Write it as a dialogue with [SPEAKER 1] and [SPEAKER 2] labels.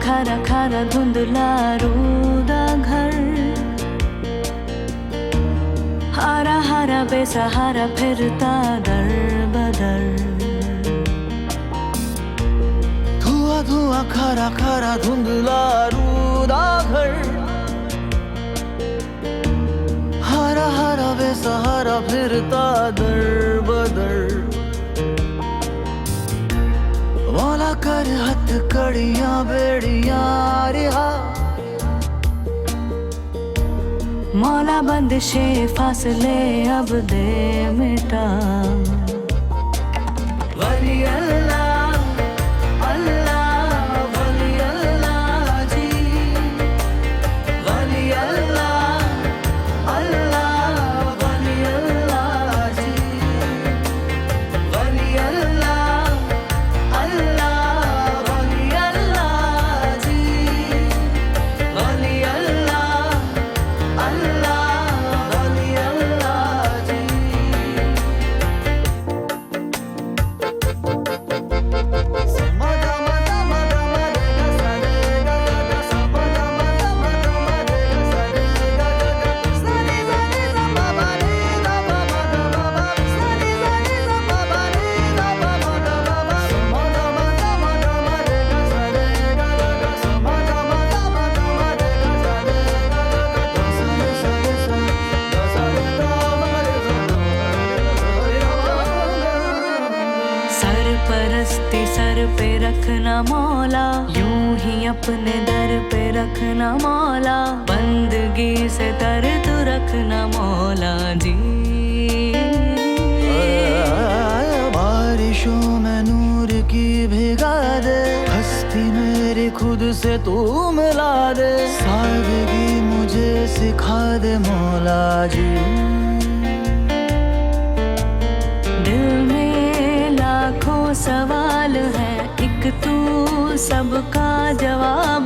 [SPEAKER 1] खारा खारा धुंधला रूदा घर, हारा हारा बेसहारा फिरता दर बदर।
[SPEAKER 2] धुआं धुआं खारा खारा धुंधला रूदा घर, हारा हारा बेसहारा फिरता दर बदर। मौला कर हथकड़ियां बेड़ियां रिहा,
[SPEAKER 1] मौला बंदिशे फासले अब दे मिटा। वली अल्लाह अल्लाह वली अल्लाह जी, वली अल्लाह अल्लाह वली अल्लाह जी, वली अल्लाह अल्लाह वली अल्लाह जी, वली अल्लाह अल्लाह वली अल्लाह जी। सरपरस्ती सर पे रखना मौला, यूं ही अपने दर पे रखना मौला, बंदगी से तर तू रखना मौला जी।
[SPEAKER 2] बारिशों में नूर की भिगा दे, हस्ती मेरी खुद से तू मिला दे, सादगी मुझे सिखा दे मौला जी।
[SPEAKER 1] दिल में लाखों सवाल है, एक तू सबका जवाब